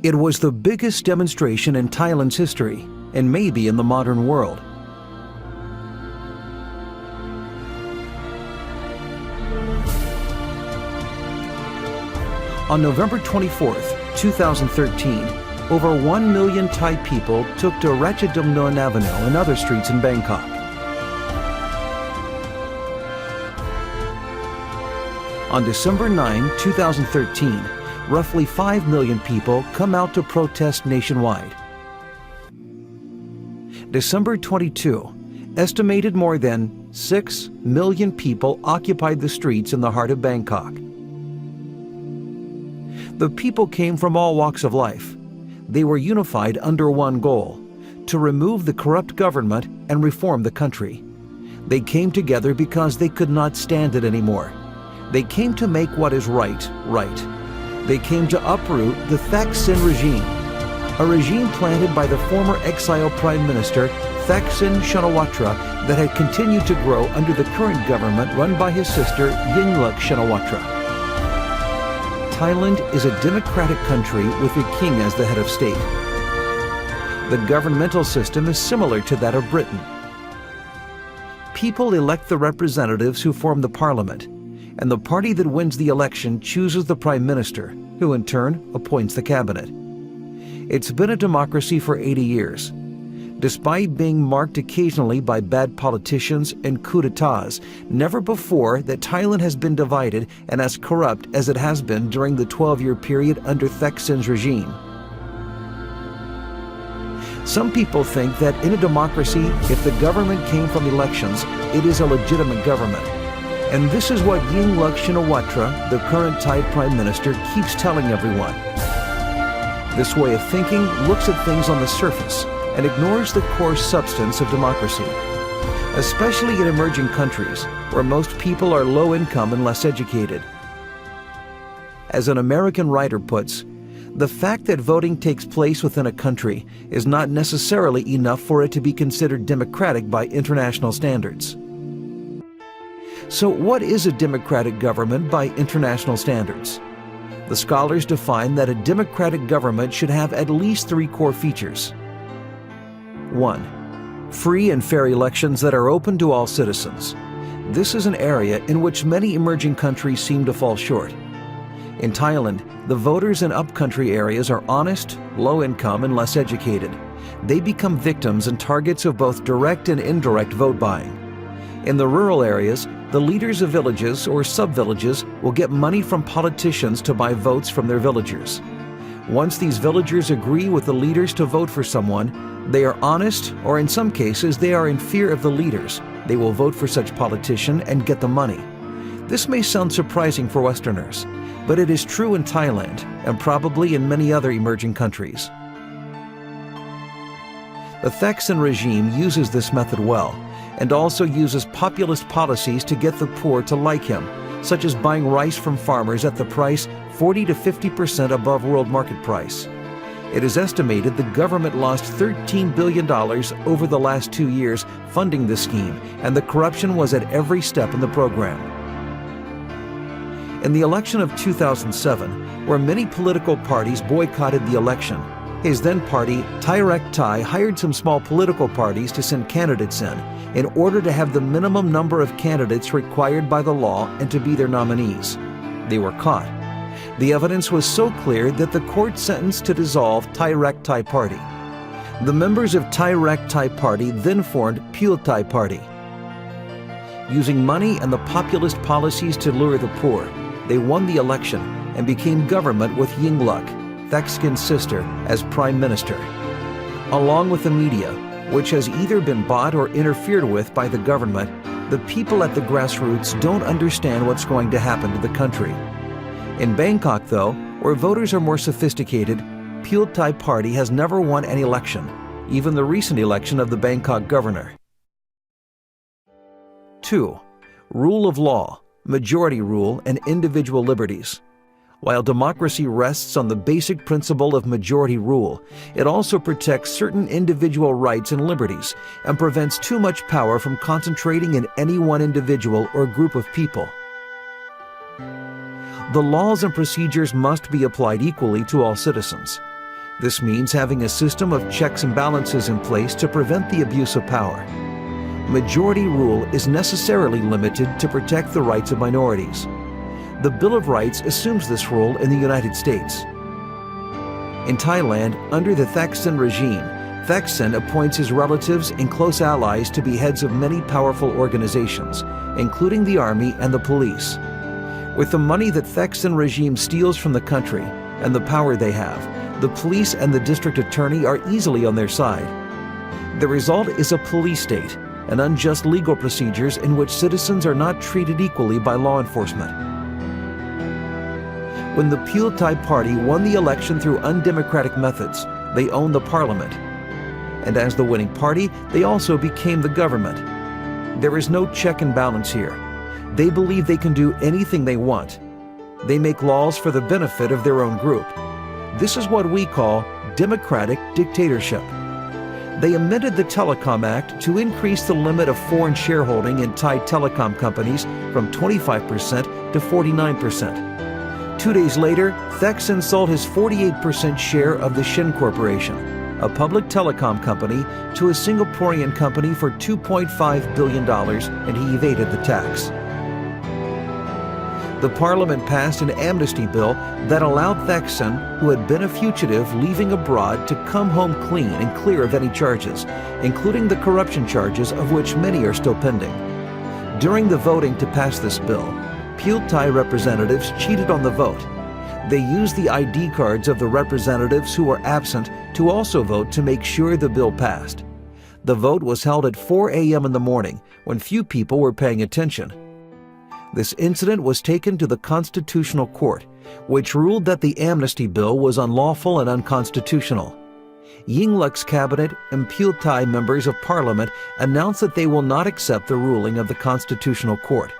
It was the biggest demonstration in Thailand's history, and maybe in the modern world. On November 24th, 2013, over 1 million Thai people took to Ratchathumnon Avenue and other streets in Bangkok. On December 9, 2013, roughly 5 million people come out to protest nationwide. December 22, estimated more than 6 million people occupied the streets in the heart of Bangkok. The people came from all walks of life. They were unified under one goal: to remove the corrupt government and reform the country. They came together because they could not stand it anymore. They came to make what is right, right. They came to uproot the Thaksin regime, a regime planted by the former exiled Prime Minister Thaksin Shinawatra that had continued to grow under the current government run by his sister Yingluck Shinawatra. Thailand is a democratic country with a king as the head of state. The governmental system is similar to that of Britain. People elect the representatives who form the parliament, and the party that wins the election chooses the prime minister, who in turn appoints the cabinet. It's been a democracy for 80 years. Despite being marked occasionally by bad politicians and coups d'etats, never before that Thailand has been divided and as corrupt as it has been during the 12-year period under Thaksin's regime. Some people think that in a democracy, if the government came from elections, it is a legitimate government. And this is what Yingluck Shinawatra, the current Thai Prime Minister, keeps telling everyone. This way of thinking looks at things on the surface and ignores the core substance of democracy, especially in emerging countries where most people are low income and less educated. As an American writer puts, the fact that voting takes place within a country is not necessarily enough for it to be considered democratic by international standards. So what is a democratic government by international standards? The scholars define that a democratic government should have at least 3 core features. 1. Free and fair elections that are open to all citizens. This is an area in which many emerging countries seem to fall short. In Thailand, the voters in upcountry areas are honest, low income, and less educated. They become victims and targets of both direct and indirect vote buying. In the rural areas, the leaders of villages or sub-villages will get money from politicians to buy votes from their villagers. Once these villagers agree with the leaders to vote for someone, they are honest, or in some cases they are in fear of the leaders. They will vote for such politician and get the money. This may sound surprising for Westerners, but it is true in Thailand and probably in many other emerging countries. The Thaksin regime uses this method well, and also uses populist policies to get the poor to like him, such as buying rice from farmers at the price 40 to 50% above world market price. It is estimated the government lost $13 billion over the last 2 years funding this scheme, and the corruption was at every step in the program. In the election of 2007, where many political parties boycotted the election, his then party, Thai Rek Thai, hired some small political parties to send candidates in order to have the minimum number of candidates required by the law and to be their nominees. They were caught. The evidence was so clear that the court sentenced to dissolve Thai Rek Thai Party. The members of Thai Rek Thai Party then formed Pheu Thai Party. Using money and the populist policies to lure the poor, they won the election and became government with Yingluck, Thaksin's sister, as prime minister. Along with the media, which has either been bought or interfered with by the government, the people at the grassroots don't understand what's going to happen to the country. In Bangkok, though, where voters are more sophisticated, Pheu Thai Party has never won an election, even the recent election of the Bangkok governor. 2. Rule of law, majority rule, and individual liberties. While democracy rests on the basic principle of majority rule, it also protects certain individual rights and liberties and prevents too much power from concentrating in any one individual or group of people. The laws and procedures must be applied equally to all citizens. This means having a system of checks and balances in place to prevent the abuse of power. Majority rule is necessarily limited to protect the rights of minorities. The Bill of Rights assumes this role in the United States. In Thailand, under the Thaksin regime, Thaksin appoints his relatives and close allies to be heads of many powerful organizations, including the army and the police. With the money that Thaksin regime steals from the country and the power they have, the police and the district attorney are easily on their side. The result is a police state and unjust legal procedures in which citizens are not treated equally by law enforcement. When the Pheu Thai party won the election through undemocratic methods, they owned the parliament. And as the winning party, they also became the government. There is no check and balance here. They believe they can do anything they want. They make laws for the benefit of their own group. This is what we call democratic dictatorship. They amended the Telecom Act to increase the limit of foreign shareholding in Thai telecom companies from 25% to 49%. 2 days later, Thaksin sold his 48% share of the Shin Corporation, a public telecom company, to a Singaporean company for $2.5 billion, and he evaded the tax. The parliament passed an amnesty bill that allowed Thaksin, who had been a fugitive leaving abroad, to come home clean and clear of any charges, including the corruption charges of which many are still pending. During the voting to pass this bill, Pheu Thai representatives cheated on the vote. They used the ID cards of the representatives who were absent to also vote to make sure the bill passed. The vote was held at 4 a.m. in the morning when few people were paying attention. This incident was taken to the Constitutional Court, which ruled that the amnesty bill was unlawful and unconstitutional. Yingluck's cabinet and Pheu Thai members of parliament announced that they will not accept the ruling of the Constitutional Court.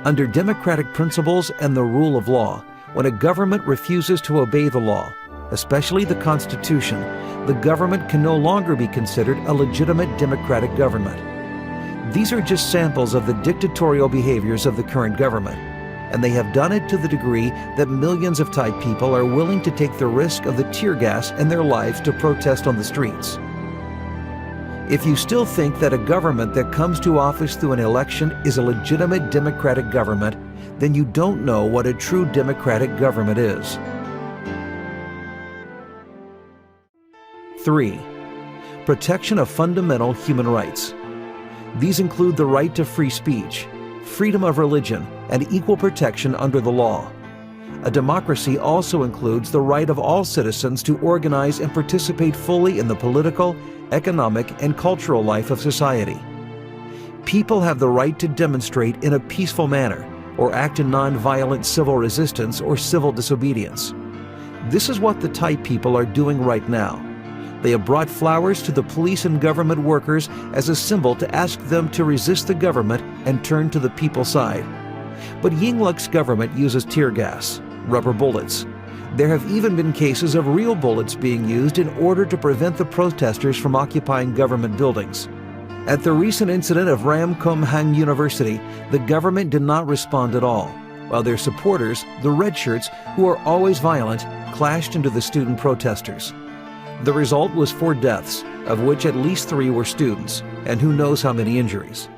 Under democratic principles and the rule of law, when a government refuses to obey the law, especially the Constitution, the government can no longer be considered a legitimate democratic government. These are just samples of the dictatorial behaviors of the current government, and they have done it to the degree that millions of Thai people are willing to take the risk of the tear gas and their lives to protest on the streets. If you still think that a government that comes to office through an election is a legitimate democratic government, then you don't know what a true democratic government is. 3. Protection of fundamental human rights. These include the right to free speech, freedom of religion, and equal protection under the law. A democracy also includes the right of all citizens to organize and participate fully in the political, economic, and cultural life of society. People have the right to demonstrate in a peaceful manner or act in non-violent civil resistance or civil disobedience. This is what the Thai people are doing right now. They have brought flowers to the police and government workers as a symbol to ask them to resist the government and turn to the people's side. But Yingluck's government uses tear gas, rubber bullets. There have even been cases of real bullets being used in order to prevent the protesters from occupying government buildings. At the recent incident of Ram Kum Hang University, the government did not respond at all, while their supporters, the red shirts, who are always violent, clashed into the student protesters. The result was 4 deaths, of which at least 3 were students, and who knows how many injuries.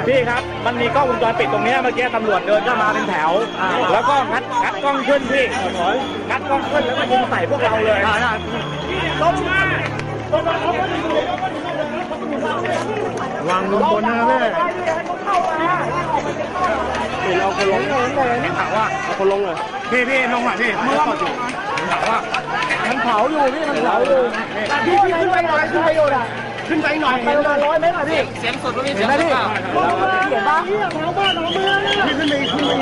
พี่ครับมันมีกล้องวงจรปิดตรงนี้เมื่อกี้ตำรวจเดินเข้ามาเป็นแถวแล้วก็งัดกล้องขึ้นพี่งัดกล้องขึ้นแล้วก็ยิงใส่พวกเราเลยวางลงบนนะแม่เราคนลงไม่ถามว่าคนลงเลย พี่ลงมาพี่มือมันเผาอยู่พี่มันเผาอยู่พี่ขึ้นไปหน่อยขึ้นไปอยู่นะขึ้นไปหน่อยไปประมาณ100 เมตรอ่ะพี่เสียงสดเห็นไหมพี่เห็นปะเผาบ้านเผาเมืองพี่ขึ้นไป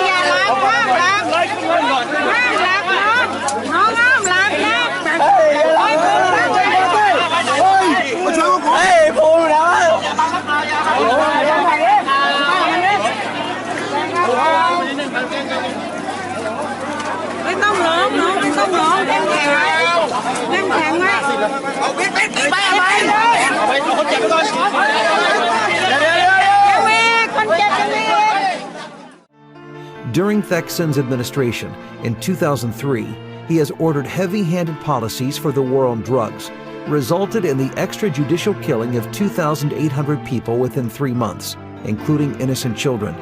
อย่าล้างห้ามล้างน้องห้ามล้างนะไม่ต้องร้องน้องไม่ต้องร้องแข็งไว้เอาไปคนเจ็บไปก่อนคนเจ็บ During Thaksin's administration in 2003, he has ordered heavy-handed policies for the war on drugs, resulted in the extrajudicial killing of 2,800 people within 3 months, including innocent children.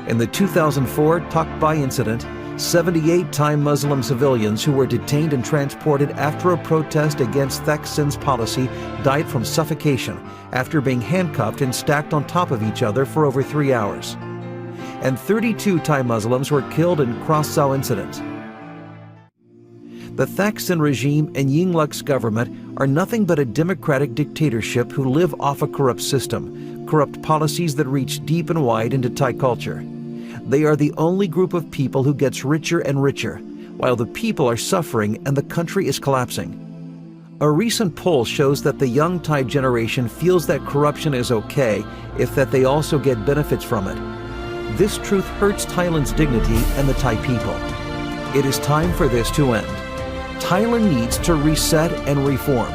In the 2004 Tokbai incident, 78 Thai Muslim civilians who were detained and transported after a protest against Thaksin's policy died from suffocation after being handcuffed and stacked on top of each other for over 3 hours. And 32 Thai Muslims were killed in Cross-Sao incidents. The Thaksin regime and Yingluck's government are nothing but a democratic dictatorship who live off a corrupt system, corrupt policies that reach deep and wide into Thai culture. They are the only group of people who gets richer and richer, while the people are suffering and the country is collapsing. A recent poll shows that the young Thai generation feels that corruption is okay if that they also get benefits from it. This truth hurts Thailand's dignity and the Thai people. It is time for this to end. Thailand needs to reset and reform.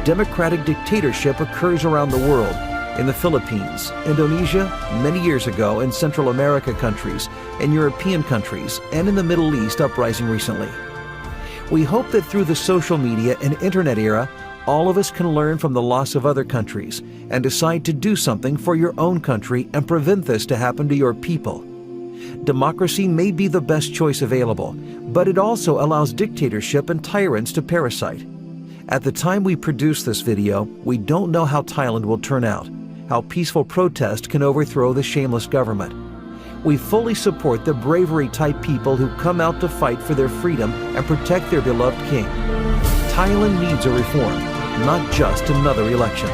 Democratic dictatorship occurs around the world, in the Philippines, Indonesia, many years ago in Central America countries, in European countries, and in the Middle East uprising recently. We hope that through the social media and internet era, all of us can learn from the loss of other countries and decide to do something for your own country and prevent this to happen to your people. Democracy may be the best choice available, but it also allows dictatorship and tyrants to parasite. At the time we produce this video, we don't know how Thailand will turn out, how peaceful protest can overthrow the shameless government. We fully support the bravery Thai people who come out to fight for their freedom and protect their beloved king. Thailand needs a reform, not just another election.